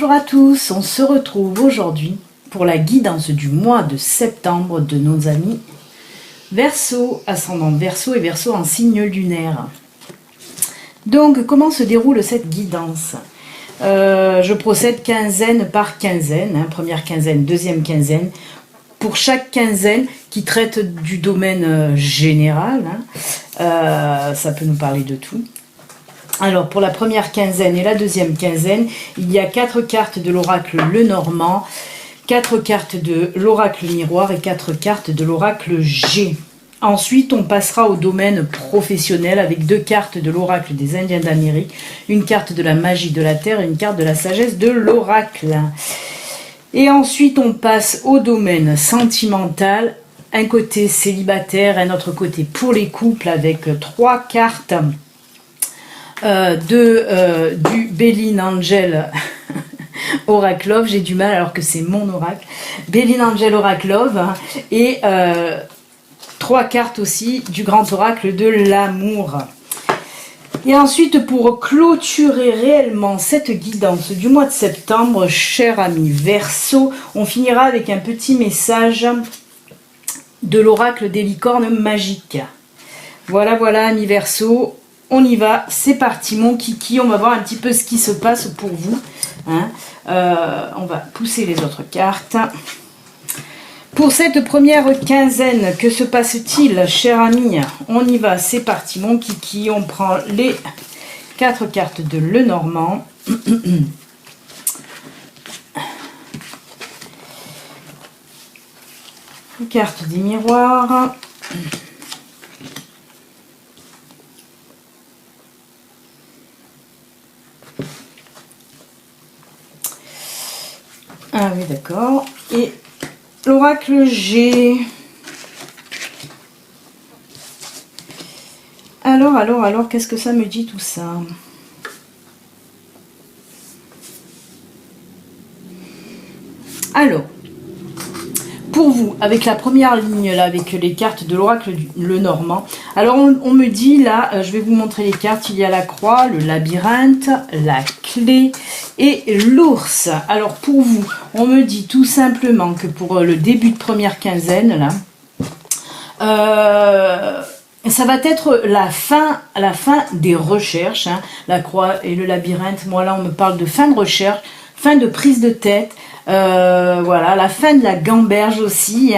Bonjour à tous, on se retrouve aujourd'hui pour la guidance du mois de septembre de nos amis Verseau, ascendant Verseau et Verseau en signe lunaire. Donc comment se déroule cette guidance? Je procède quinzaine par quinzaine, première quinzaine, deuxième quinzaine, pour chaque quinzaine qui traite du domaine général, ça peut nous parler de tout. Alors pour la première quinzaine et la deuxième quinzaine, il y a 4 cartes de l'oracle Lenormand, 4 cartes de l'oracle miroir et 4 cartes de l'oracle G. Ensuite, on passera au domaine professionnel avec 2 cartes de l'oracle des Indiens d'Amérique, une carte de la magie de la terre et une carte de la sagesse de l'oracle. Et ensuite, on passe au domaine sentimental, un côté célibataire, un autre côté pour les couples avec 3 cartes du Béline Angel Oraclove, j'ai du mal alors que c'est mon oracle, Béline Angel Oraclove, et 3 cartes aussi du grand oracle de l'amour. Et ensuite, pour clôturer réellement cette guidance du mois de septembre, cher ami Verseau, on finira avec un petit message de l'oracle des licornes magiques. Voilà, ami Verseau. On y va, c'est parti mon kiki, on va voir un petit peu ce qui se passe pour vous. On va pousser les autres cartes. Pour cette première quinzaine, que se passe-t-il, cher ami? On y va, c'est parti mon kiki, on prend les 4 cartes de Lenormand. Les cartes des miroirs. Ah oui, d'accord. Et l'oracle G. Alors, qu'est-ce que ça me dit tout ça? Alors, pour vous, avec la première ligne, là, avec les cartes de l'oracle Lenormand, alors on me dit, là, je vais vous montrer les cartes, il y a la croix, le labyrinthe, la clé et l'ours. Alors pour vous, on me dit tout simplement que pour le début de première quinzaine, là, ça va être la fin des recherches, la croix et le labyrinthe. Moi là, on me parle de fin de recherche, fin de prise de tête. Voilà, la fin de la gamberge aussi,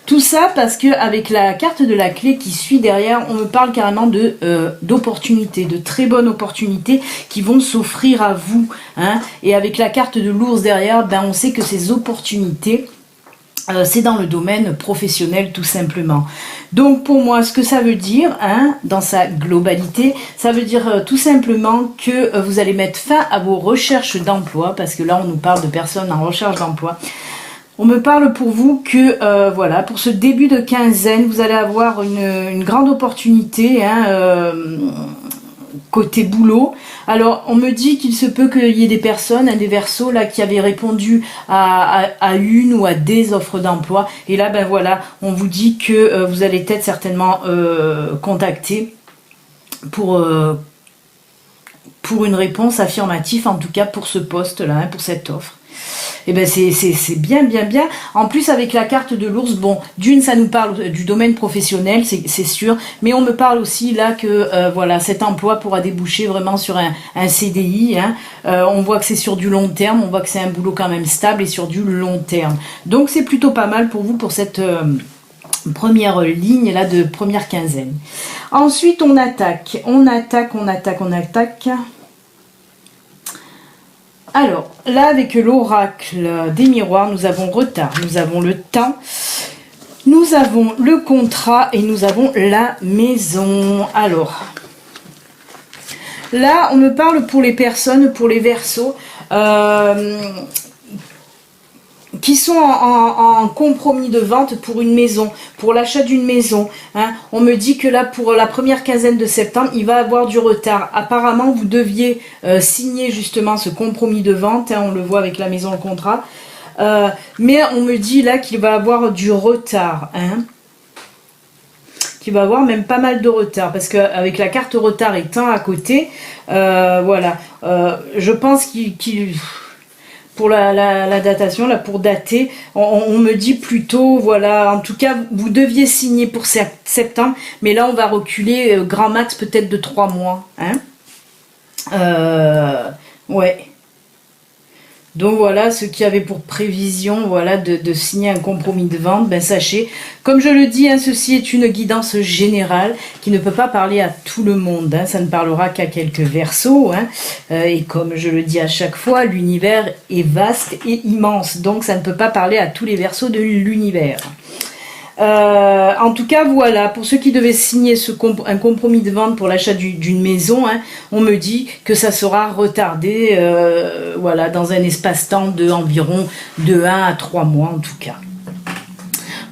tout ça parce que avec la carte de la clé qui suit derrière, on me parle carrément de d'opportunités, de très bonnes opportunités qui vont s'offrir à vous, et avec la carte de l'ours derrière, on sait que ces opportunités, c'est dans le domaine professionnel tout simplement. Donc pour moi, ce que ça veut dire, dans sa globalité, ça veut dire tout simplement que vous allez mettre fin à vos recherches d'emploi, parce que là on nous parle de personnes en recherche d'emploi. On me parle pour vous que, voilà, pour ce début de quinzaine, vous allez avoir une grande opportunité, côté boulot. Alors on me dit qu'il se peut qu'il y ait des personnes, des Verseaux là qui avaient répondu à une ou à des offres d'emploi, et là voilà, on vous dit que vous allez être certainement contacté pour une réponse affirmative, en tout cas pour ce poste là, pour cette offre. Et c'est bien. En plus avec la carte de l'ours, bon, d'une ça nous parle du domaine professionnel, c'est sûr, mais on me parle aussi là que voilà, cet emploi pourra déboucher vraiment sur un CDI, on voit que c'est sur du long terme, on voit que c'est un boulot quand même stable et sur du long terme. Donc c'est plutôt pas mal pour vous pour cette première ligne là de première quinzaine. Ensuite on attaque. Alors, là, avec l'oracle des miroirs, nous avons retard, nous avons le temps, nous avons le contrat et nous avons la maison. Alors, là, on me parle pour les personnes, pour les Verseaux, qui sont en compromis de vente pour une maison, pour l'achat d'une maison. On me dit que là, pour la première quinzaine de septembre, il va avoir du retard. Apparemment, vous deviez signer justement ce compromis de vente, on le voit avec la maison, le contrat. Mais on me dit là qu'il va avoir du retard. Qu'il va avoir même pas mal de retard, parce qu'avec la carte retard étant à côté, voilà. Je pense qu'il pour la datation, là, pour dater, on me dit plutôt, voilà, en tout cas, vous deviez signer pour septembre, mais là, on va reculer grand max peut-être de 3 mois. Hein. Ouais. Donc voilà, ceux qui avaient pour prévision voilà, de signer un compromis de vente, ben sachez, comme je le dis, hein, ceci est une guidance générale qui ne peut pas parler à tout le monde. Hein, ça ne parlera qu'à quelques Verseaux. Hein, et comme je le dis à chaque fois, l'univers est vaste et immense. Donc ça ne peut pas parler à tous les Verseaux de l'univers. En tout cas, voilà, pour ceux qui devaient signer un compromis de vente pour l'achat d'une maison, hein, on me dit que ça sera retardé voilà, dans un espace-temps de environ de 1 à 3 mois en tout cas.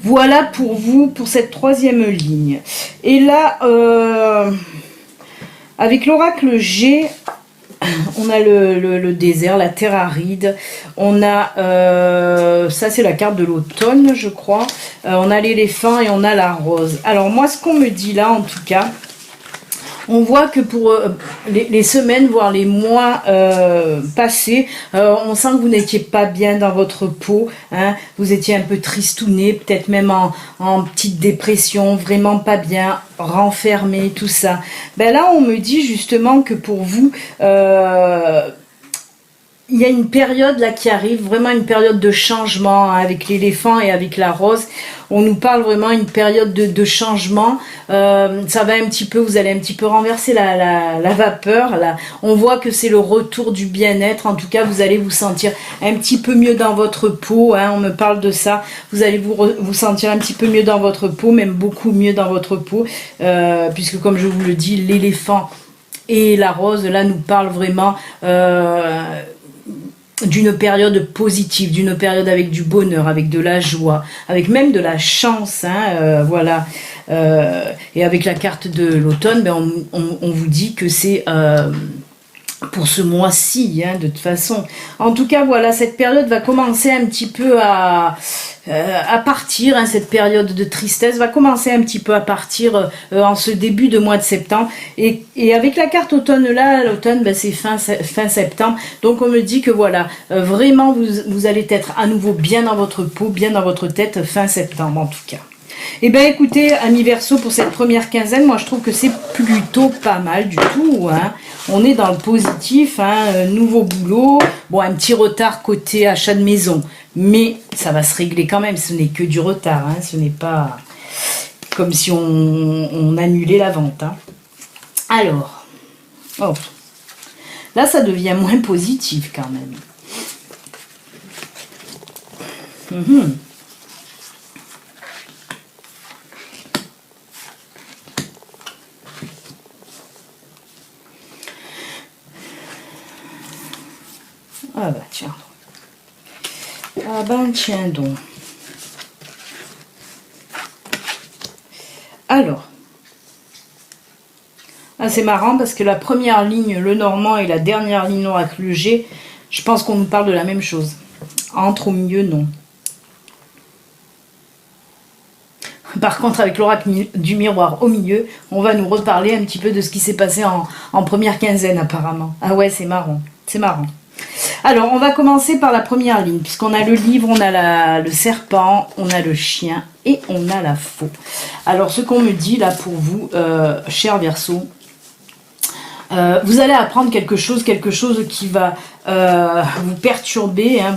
Voilà pour vous, pour cette 3e ligne. Et là, avec l'oracle G, on a le désert, la terre aride, on a, ça c'est la carte de l'automne je crois, on a l'éléphant et on a la rose. Alors moi ce qu'on me dit là en tout cas, on voit que pour les semaines, voire les mois passés, on sent que vous n'étiez pas bien dans votre peau. Hein, vous étiez un peu tristouné, peut-être même en petite dépression, vraiment pas bien, renfermé, tout ça. Ben là, on me dit justement que pour vous, il y a une période là qui arrive, vraiment une période de changement hein, avec l'éléphant et avec la rose. On nous parle vraiment une période de changement. Ça va un petit peu, vous allez un petit peu renverser la vapeur. Là. On voit que c'est le retour du bien-être. En tout cas, vous allez vous sentir un petit peu mieux dans votre peau. Hein, on me parle de ça. Vous allez vous sentir un petit peu mieux dans votre peau, même beaucoup mieux dans votre peau. Puisque comme je vous le dis, l'éléphant et la rose, là, nous parlent vraiment... d'une période positive, d'une période avec du bonheur, avec de la joie, avec même de la chance, hein, voilà. Et avec la carte de l'automne, ben on vous dit que c'est pour ce mois-ci, hein, de toute façon. En tout cas, voilà, cette période va commencer un petit peu à partir, hein, cette période de tristesse va commencer un petit peu à partir en ce début de mois de septembre. Et avec la carte automne là, l'automne, ben, c'est fin septembre. Donc on me dit que voilà, vraiment vous allez être à nouveau bien dans votre peau, bien dans votre tête fin septembre en tout cas. Eh bien écoutez, amis Verseau, pour cette première quinzaine, moi je trouve que c'est plutôt pas mal du tout. Hein. On est dans le positif, hein, nouveau boulot, bon un petit retard côté achat de maison, mais ça va se régler quand même, ce n'est que du retard, hein, ce n'est pas comme si on annulait la vente. Hein. Alors, oh, là ça devient moins positif quand même. Ah bah tiens. Ah ben tiens donc. Alors. Ah, c'est marrant parce que la première ligne, le normand, et la dernière ligne, l'oracle G, je pense qu'on nous parle de la même chose. Entre au milieu, non. Par contre, avec l'oracle du miroir au milieu, on va nous reparler un petit peu de ce qui s'est passé en première quinzaine apparemment. Ah ouais, c'est marrant. C'est marrant. Alors, on va commencer par la première ligne, puisqu'on a le livre, on a le serpent, on a le chien et on a la faux. Alors, ce qu'on me dit là pour vous, cher Verseau, vous allez apprendre quelque chose qui va vous perturber, hein,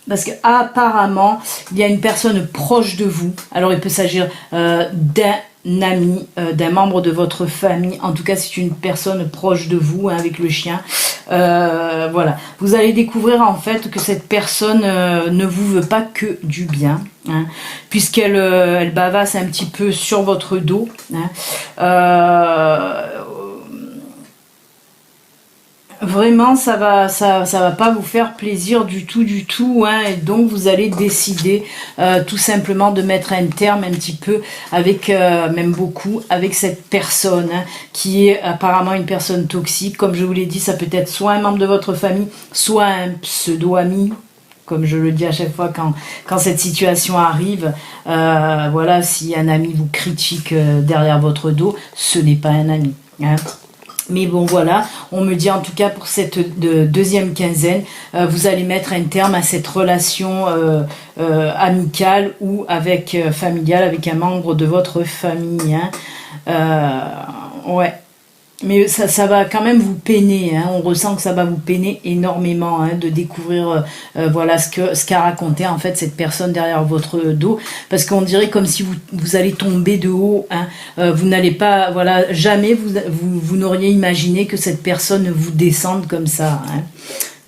parce qu'apparemment, il y a une personne proche de vous. Alors, il peut s'agir d'un ami, d'un membre de votre famille. En tout cas, c'est une personne proche de vous, hein, avec le chien. Voilà. Vous allez découvrir en fait que cette personne ne vous veut pas que du bien, hein, puisqu'elle elle bavasse un petit peu sur votre dos. Hein. Vraiment, ça va pas vous faire plaisir du tout, hein, et donc vous allez décider tout simplement de mettre un terme un petit peu avec, même beaucoup, avec cette personne, hein, qui est apparemment une personne toxique. Comme je vous l'ai dit, ça peut être soit un membre de votre famille, soit un pseudo-ami, comme je le dis à chaque fois quand cette situation arrive. Voilà, si un ami vous critique derrière votre dos, ce n'est pas un ami, hein. Mais bon, voilà, on me dit en tout cas pour cette deuxième quinzaine, vous allez mettre un terme à cette relation amicale ou avec familiale, avec un membre de votre famille. Hein. Ouais. Mais ça va quand même vous peiner, hein. On ressent que ça va vous peiner énormément, hein, de découvrir voilà ce qu'a raconté en fait cette personne derrière votre dos, parce qu'on dirait comme si vous allez tomber de haut, hein. Vous n'allez pas, voilà, jamais vous n'auriez imaginé que cette personne vous descende comme ça, hein.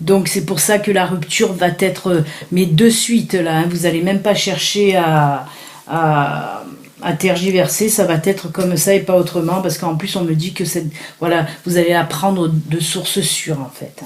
Donc c'est pour ça que la rupture va être mais de suite là, hein. Vous n'allez même pas chercher à tergiverser, ça va être comme ça et pas autrement, parce qu'en plus on me dit que voilà, vous allez apprendre de sources sûres en fait.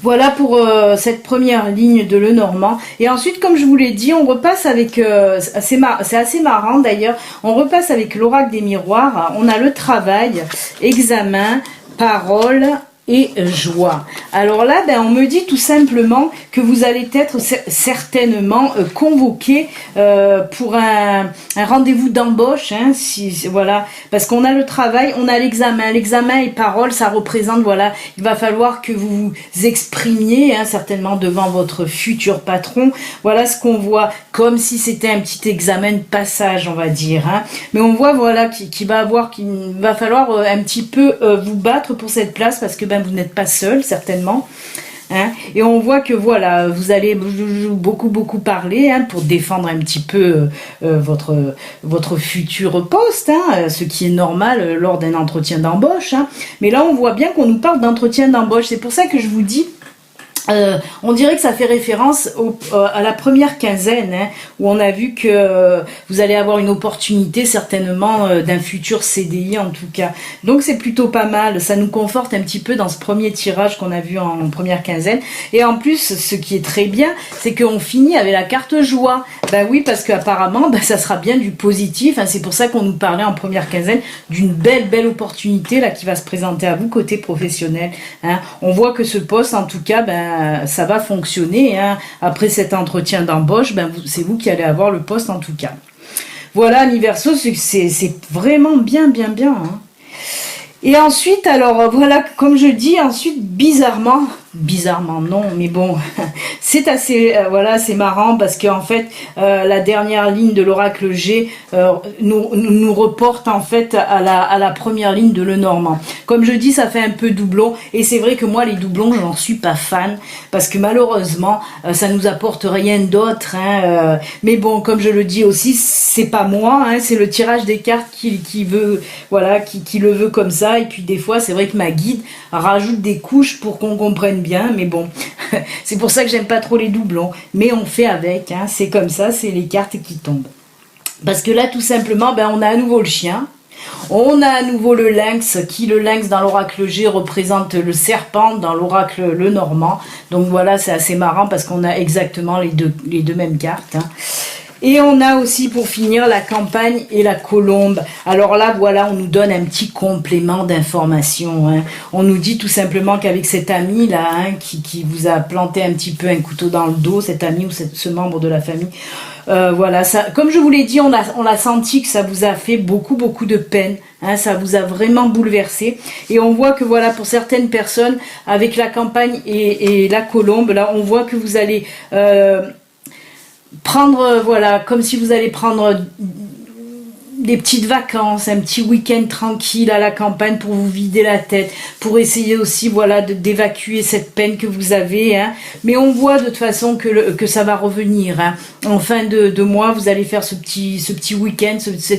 Voilà pour cette première ligne de Lenormand. Et ensuite, comme je vous l'ai dit, on repasse avec, c'est assez marrant d'ailleurs, on repasse avec l'oracle des miroirs. On a le travail, examen, parole et joie. Alors là, ben, on me dit tout simplement que vous allez être certainement convoqué pour un rendez-vous d'embauche, hein, voilà, parce qu'on a le travail, on a l'examen. L'examen et parole, ça représente, voilà, il va falloir que vous vous exprimiez, hein, certainement devant votre futur patron. Voilà ce qu'on voit, comme si c'était un petit examen de passage, on va dire, hein. Mais on voit, voilà, qu'il va falloir un petit peu vous battre pour cette place, parce que vous n'êtes pas seul, certainement. Hein, et on voit que voilà, vous allez beaucoup parler, hein, pour défendre un petit peu votre futur poste, hein, ce qui est normal lors d'un entretien d'embauche. Hein. Mais là, on voit bien qu'on nous parle d'entretien d'embauche. C'est pour ça que je vous dis, on dirait que ça fait référence à la première quinzaine, hein, où on a vu que vous allez avoir une opportunité certainement d'un futur CDI en tout cas. Donc c'est plutôt pas mal, ça nous conforte un petit peu dans ce premier tirage qu'on a vu en première quinzaine. Et en plus, ce qui est très bien, c'est qu'on finit avec la carte joie. Ben oui, parce qu'apparemment, ça sera bien du positif. Hein, c'est pour ça qu'on nous parlait en première quinzaine d'une belle opportunité là qui va se présenter à vous côté professionnel. Hein. On voit que ce poste, en tout cas, ça va fonctionner, hein. Après cet entretien d'embauche, c'est vous qui allez avoir le poste en tout cas. Voilà, amis Verseau, c'est vraiment bien, hein. Et ensuite, alors voilà, comme je dis, ensuite bizarrement non, mais bon, c'est assez, voilà, c'est marrant parce qu'en fait, la dernière ligne de l'oracle G nous reporte en fait à la première ligne de Lenormand. Comme je dis, ça fait un peu doublon, et c'est vrai que moi, les doublons, j'en suis pas fan, parce que malheureusement, ça nous apporte rien d'autre, hein, mais bon, comme je le dis aussi, c'est pas moi, hein, c'est le tirage des cartes qui veut, voilà, qui le veut comme ça, et puis des fois, c'est vrai que ma guide rajoute des couches pour qu'on comprenne bien, mais bon, c'est pour ça que j'aime pas trop les doublons, mais on fait avec, hein, c'est comme ça, c'est les cartes qui tombent. Parce que là, tout simplement, on a à nouveau le chien, on a à nouveau le lynx, le lynx dans l'oracle G représente le serpent dans l'oracle Lenormand, donc voilà, c'est assez marrant parce qu'on a exactement les deux mêmes cartes, hein. Et on a aussi pour finir la campagne et la colombe. Alors là, voilà, on nous donne un petit complément d'information, hein. On nous dit tout simplement qu'avec cet ami là, hein, qui vous a planté un petit peu un couteau dans le dos, cet ami ou ce membre de la famille, voilà, ça, comme je vous l'ai dit, on l'a senti que ça vous a fait beaucoup de peine, hein, ça vous a vraiment bouleversé. Et on voit que voilà, pour certaines personnes, avec la campagne et la colombe, là, on voit que vous allez prendre, voilà, comme si vous allez prendre des petites vacances, un petit week-end tranquille à la campagne pour vous vider la tête, pour essayer aussi, voilà, d'évacuer cette peine que vous avez, hein. Mais on voit de toute façon que ça va revenir, hein. En fin de mois, vous allez faire ce petit week-end, ces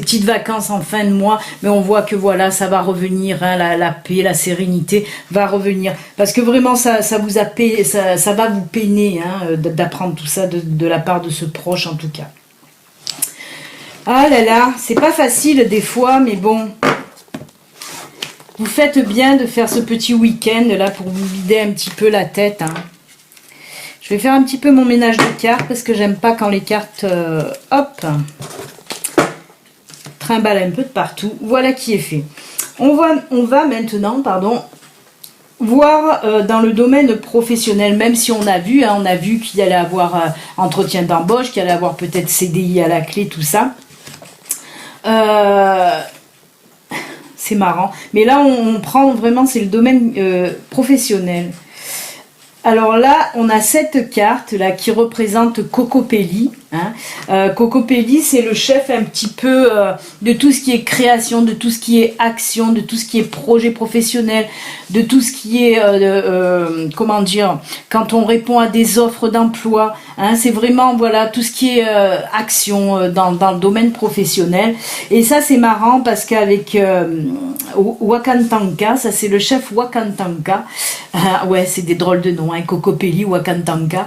petites vacances en fin de mois, mais on voit que voilà, ça va revenir, hein, la paix, la sérénité va revenir, parce que vraiment ça vous a payé, ça va vous peiner, hein, d'apprendre tout ça de la part de ce proche en tout cas. Ah là là, c'est pas facile des fois, mais bon. Vous faites bien de faire ce petit week-end là pour vous vider un petit peu la tête, hein. Je vais faire un petit peu mon ménage de cartes parce que j'aime pas quand les cartes, hop, trimballent un peu de partout. Voilà qui est fait. On va maintenant, pardon, voir dans le domaine professionnel, même si on a vu qu'il allait avoir entretien d'embauche, qu'il allait avoir c'est marrant. Mais là, on prend vraiment, c'est le domaine professionnel. Alors là, on a cette carte là qui représente Cocopelli. Hein. Cocopelli, c'est le chef un petit peu de tout ce qui est création, de tout ce qui est action, de tout ce qui est projet professionnel, de tout ce qui est, comment dire, quand on répond à des offres d'emploi. Hein, c'est vraiment, voilà, tout ce qui est action dans le domaine professionnel. Et ça, c'est marrant parce qu'avec Wakantanka, ça c'est le chef Wakantanka. Ouais, c'est des drôles de noms, hein, Cocopelli, Wakantanka.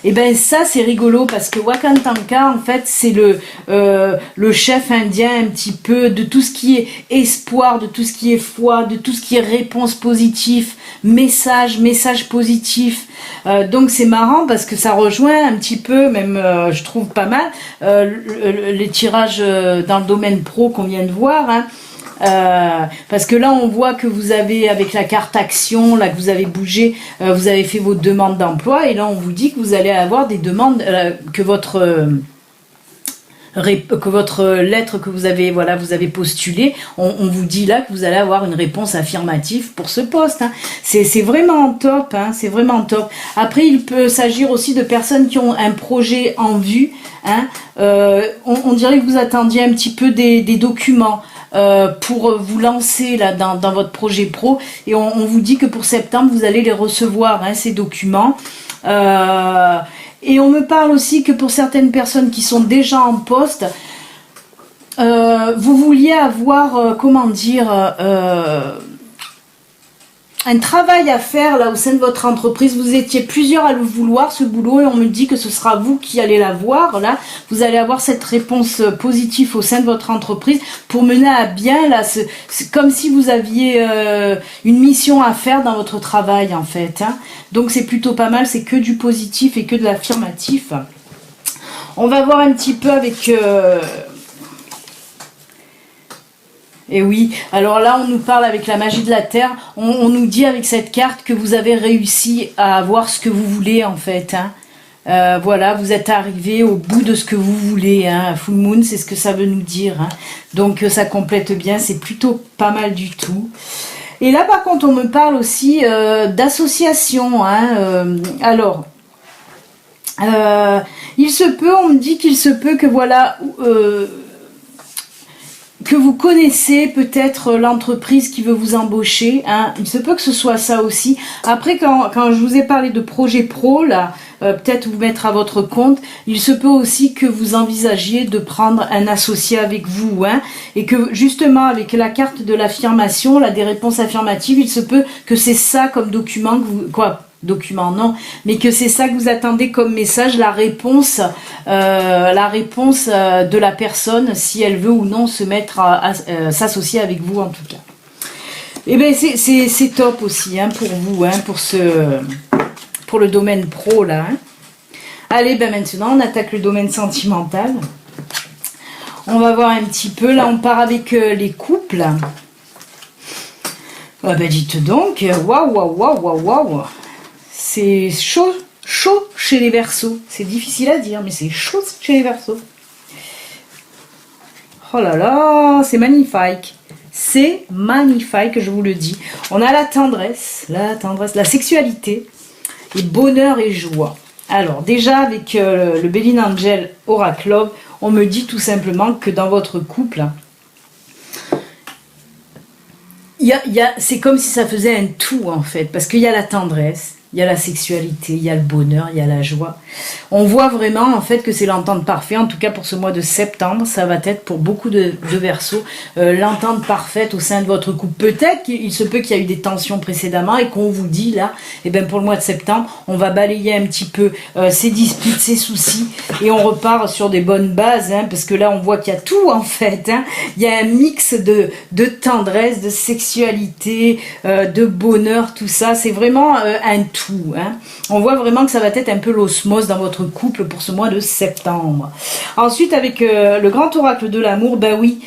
Et ben ça, c'est rigolo parce que Wakantanka, en fait, c'est le chef indien un petit peu de tout ce qui est espoir, de tout ce qui est foi, de tout ce qui est réponse positive, message positif. Donc c'est marrant parce que ça rejoint un petit peu, même je trouve pas mal, les tirages dans le domaine pro qu'on vient de voir. Hein. Parce que là on voit que vous avez avec la carte action là que vous avez bougé, vous avez fait vos demandes d'emploi et là on vous dit que vous allez avoir des demandes que votre lettre que vous avez postulée, on vous dit là que vous allez avoir une réponse affirmative pour ce poste. Hein. C'est vraiment top, hein, c'est vraiment top. Après, il peut s'agir aussi de personnes qui ont un projet en vue. Hein. On dirait que vous attendiez un petit peu des documents. Pour vous lancer là dans votre projet pro et on vous dit que pour septembre vous allez les recevoir, hein, ces documents. Et on me parle aussi que pour certaines personnes qui sont déjà en poste, vous vouliez avoir, comment dire, un travail à faire là au sein de votre entreprise. Vous étiez plusieurs à le vouloir, ce boulot, et on me dit que ce sera vous qui allez l'avoir. Là, vous allez avoir cette réponse positive au sein de votre entreprise pour mener à bien. Là, c'est comme si vous aviez une mission à faire dans votre travail en fait. Hein. Donc c'est plutôt pas mal. C'est que du positif et que de l'affirmatif. On va voir un petit peu avec. Et oui, alors là on nous parle avec la magie de la terre, on nous dit avec cette carte que vous avez réussi à avoir ce que vous voulez en fait. Hein. Voilà, vous êtes arrivé au bout de ce que vous voulez. Hein. Full Moon, c'est ce que ça veut nous dire. Hein. Donc ça complète bien, c'est plutôt pas mal du tout. Et là par contre on me parle aussi d'association. Hein. Alors, il se peut, on me dit qu'il se peut que voilà... que vous connaissez peut-être l'entreprise qui veut vous embaucher, hein. Il se peut que ce soit ça aussi. Après, quand je vous ai parlé de projet pro, là, peut-être vous mettre à votre compte, il se peut aussi que vous envisagiez de prendre un associé avec vous, hein, et que justement avec la carte de l'affirmation, là, des réponses affirmatives, il se peut que c'est ça comme document que vous... document non, mais que c'est ça que vous attendez comme message, la réponse de la personne, si elle veut ou non se mettre à s'associer avec vous en tout cas. Et bien c'est top aussi hein, pour vous, hein, pour le domaine pro là. Hein. Allez, ben maintenant on attaque le domaine sentimental. On va voir un petit peu, là on part avec les couples. Ah ben dites donc, waouh. C'est chaud chez les Verseaux. C'est difficile à dire, mais c'est chaud chez les Verseaux. Oh là là, c'est magnifique. C'est magnifique, je vous le dis. On a la tendresse, la sexualité, et bonheur et joie. Alors, déjà, avec le Béline Angel Oracle Love, on me dit tout simplement que dans votre couple, c'est comme si ça faisait un tout, en fait. Parce qu'il y a la tendresse, il y a la sexualité, il y a le bonheur, il y a la joie. On voit vraiment en fait que c'est l'entente parfaite, en tout cas pour ce mois de septembre, ça va être pour beaucoup de Verseaux, l'entente parfaite au sein de votre couple. Peut-être qu'il se peut qu'il y a eu des tensions précédemment et qu'on vous dit là, et ben pour le mois de septembre, on va balayer un petit peu ces disputes, ces soucis et on repart sur des bonnes bases, hein, parce que là on voit qu'il y a tout en fait. Hein. Il y a un mix de tendresse, de sexualité, de bonheur, tout ça. C'est vraiment un tout. tout. Hein. On voit vraiment que ça va être un peu l'osmose dans votre couple pour ce mois de septembre. Ensuite, avec le grand oracle de l'amour, ben oui,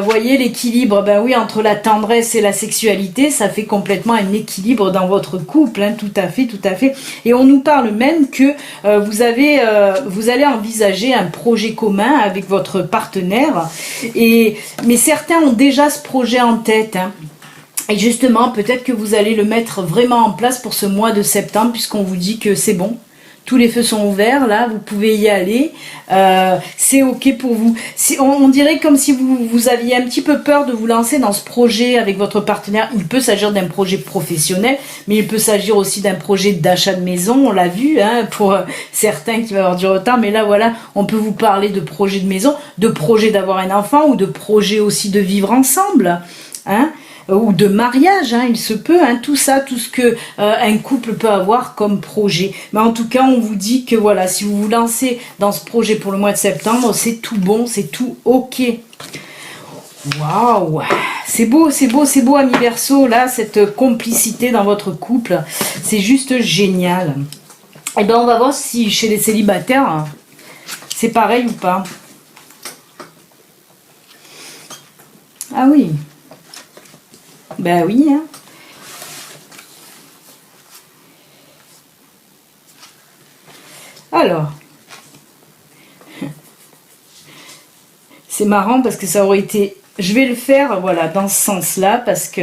voyez l'équilibre, ben oui, entre la tendresse et la sexualité, ça fait complètement un équilibre dans votre couple, hein, tout à fait, tout à fait. Et on nous parle même que vous allez envisager un projet commun avec votre partenaire, mais certains ont déjà ce projet en tête, hein. Et justement, peut-être que vous allez le mettre vraiment en place pour ce mois de septembre, puisqu'on vous dit que c'est bon. Tous les feux sont ouverts, là, vous pouvez y aller. C'est OK pour vous. On dirait comme si vous aviez un petit peu peur de vous lancer dans ce projet avec votre partenaire. Il peut s'agir d'un projet professionnel, mais il peut s'agir aussi d'un projet d'achat de maison. On l'a vu, hein, pour certains qui vont avoir du retard. Mais là, voilà, on peut vous parler de projet de maison, de projet d'avoir un enfant ou de projet aussi de vivre ensemble, hein. Ou de mariage, hein, il se peut, hein, tout ça, tout ce que un couple peut avoir comme projet. Mais en tout cas, on vous dit que voilà, si vous vous lancez dans ce projet pour le mois de septembre, c'est tout bon, c'est tout OK. Waouh, c'est beau, c'est beau, c'est beau, amis Verseau, là, cette complicité dans votre couple, c'est juste génial. Et bien, on va voir si chez les célibataires, c'est pareil ou pas. Ah oui. Ben oui, hein. Alors, c'est marrant parce que ça aurait été... Je vais le faire, voilà, dans ce sens-là, parce que...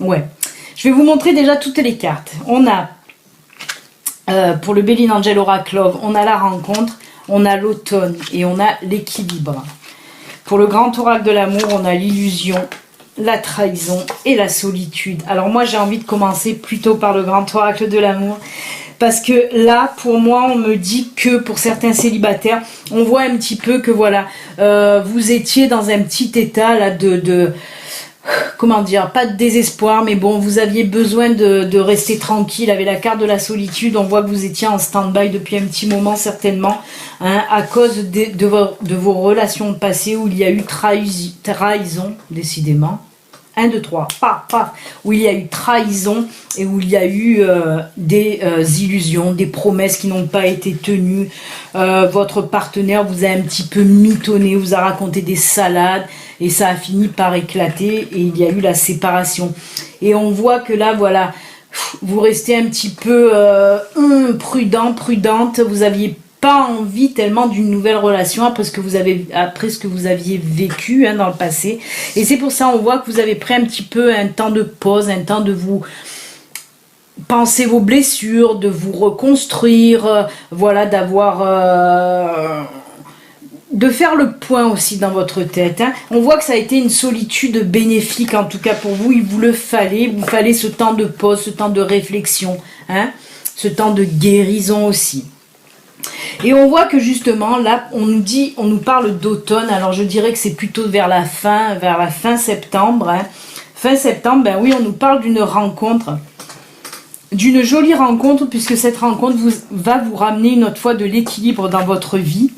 ouais. Je vais vous montrer déjà toutes les cartes. On a, pour le Béline Angel Oracle Love, on a la rencontre, on a l'automne et on a l'équilibre. Pour le grand oracle de l'amour, on a l'illusion, la trahison et la solitude. Alors moi, j'ai envie de commencer plutôt par le grand oracle de l'amour. Parce que là, pour moi, on me dit que pour certains célibataires, on voit un petit peu que voilà, vous étiez dans un petit état là comment dire, pas de désespoir, mais bon, vous aviez besoin de rester tranquille avec la carte de la solitude. On voit que vous étiez en stand-by depuis un petit moment certainement, hein, à cause de vos relations passées où il y a eu trahison, décidément. 1, 2, 3, paf, paf, où il y a eu trahison et où il y a eu des illusions, des promesses qui n'ont pas été tenues. Votre partenaire vous a un petit peu mitonné, vous a raconté des salades et ça a fini par éclater et il y a eu la séparation. Et on voit que là, voilà, vous restez un petit peu prudente, vous aviez pas envie tellement d'une nouvelle relation après ce que vous aviez vécu, hein, dans le passé. Et c'est pour ça on voit que vous avez pris un petit peu un temps de pause, un temps de vous penser vos blessures, de vous reconstruire, voilà, de faire le point aussi dans votre tête, hein. On voit que ça a été une solitude bénéfique, en tout cas pour vous, il vous fallait ce temps de pause, ce temps de réflexion, hein, ce temps de guérison aussi. Et on voit que justement, là, on nous parle d'automne. Alors je dirais que c'est plutôt vers la fin septembre, hein. Fin septembre, ben oui, on nous parle d'une rencontre, d'une jolie rencontre, puisque cette rencontre va vous ramener une autre fois de l'équilibre dans votre vie.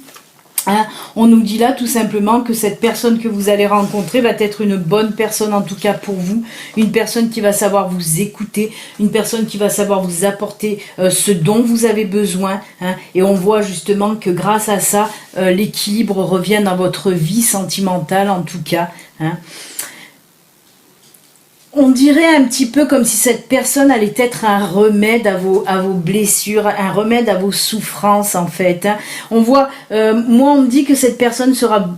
Hein, on nous dit là tout simplement que cette personne que vous allez rencontrer va être une bonne personne, en tout cas pour vous, une personne qui va savoir vous écouter, une personne qui va savoir vous apporter ce dont vous avez besoin, hein, et on voit justement que grâce à ça, l'équilibre revient dans votre vie sentimentale, en tout cas, hein. On dirait un petit peu comme si cette personne allait être un remède à vos blessures, un remède à vos souffrances, en fait, hein. On voit, moi on me dit que cette personne sera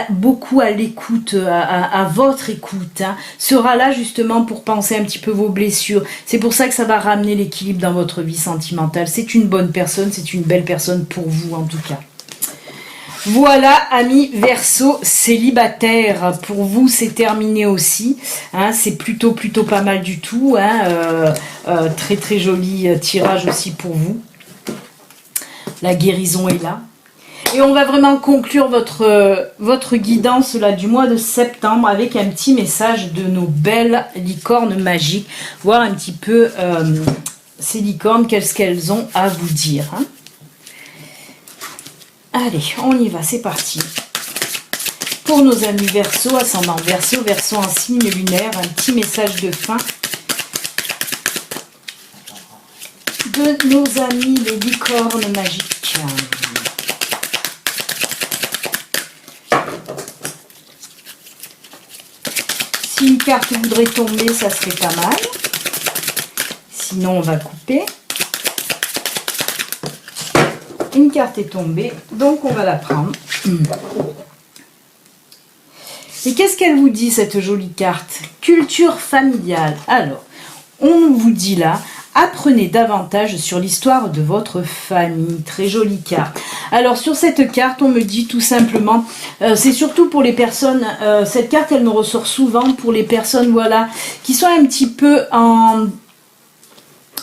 beaucoup à l'écoute, à votre écoute, hein, sera là justement pour penser un petit peu vos blessures. C'est pour ça que ça va ramener l'équilibre dans votre vie sentimentale. C'est une bonne personne, c'est une belle personne pour vous, en tout cas. Voilà, amis Verseau célibataires, pour vous c'est terminé aussi, hein, c'est plutôt pas mal du tout, hein, très très joli tirage aussi pour vous. La guérison est là. Et on va vraiment conclure votre guidance là, du mois de septembre avec un petit message de nos belles licornes magiques, voir un petit peu ces licornes, qu'est-ce qu'elles ont à vous dire, hein. Allez, on y va, c'est parti. Pour nos amis Verseau, ascendant Verseau, Verseau en signe lunaire, un petit message de fin. de nos amis les licornes magiques. Si une carte voudrait tomber, ça serait pas mal. Sinon, on va couper. Une carte est tombée, donc on va la prendre. Et qu'est-ce qu'elle vous dit, cette jolie carte? Culture familiale. Alors, on vous dit là, apprenez davantage sur l'histoire de votre famille. Très jolie carte. Alors, sur cette carte, on me dit tout simplement, c'est surtout pour les personnes, cette carte, elle me ressort souvent pour les personnes, voilà, qui sont un petit peu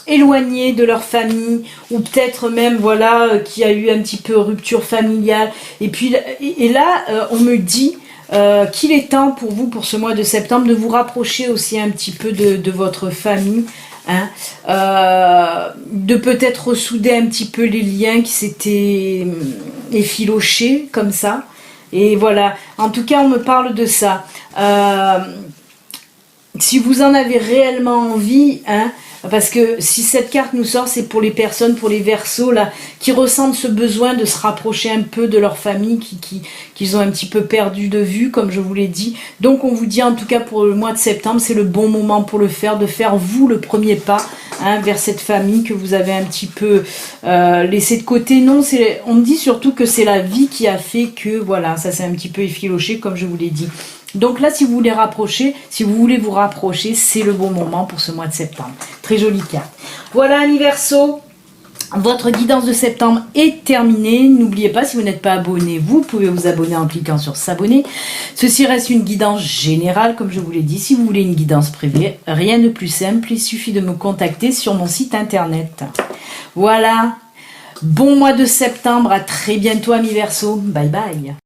éloignés de leur famille, ou peut-être même, voilà, qui a eu un petit peu rupture familiale. Et puis, et là, on me dit qu'il est temps pour vous, pour ce mois de septembre, de vous rapprocher aussi un petit peu de votre famille, hein, de peut-être ressouder un petit peu les liens qui s'étaient effilochés, comme ça. Et voilà, en tout cas, on me parle de ça. Si vous en avez réellement envie, hein, parce que si cette carte nous sort, c'est pour les personnes, pour les Verseaux, là, qui ressentent ce besoin de se rapprocher un peu de leur famille, qu'ils ont un petit peu perdu de vue, comme je vous l'ai dit. Donc on vous dit, en tout cas pour le mois de septembre, c'est le bon moment pour le faire, de faire vous le premier pas, hein, vers cette famille que vous avez un petit peu laissé de côté. Non, on me dit surtout que c'est la vie qui a fait que, voilà, ça s'est un petit peu effiloché, comme je vous l'ai dit. Donc là, si vous voulez vous rapprocher, c'est le bon moment pour ce mois de septembre. Très jolie carte. Voilà, amis Verseaux, votre guidance de septembre est terminée. N'oubliez pas, si vous n'êtes pas abonné, vous pouvez vous abonner en cliquant sur s'abonner. Ceci reste une guidance générale, comme je vous l'ai dit. Si vous voulez une guidance privée, rien de plus simple. Il suffit de me contacter sur mon site internet. Voilà. Bon mois de septembre. À très bientôt, amis Verseaux. Bye bye.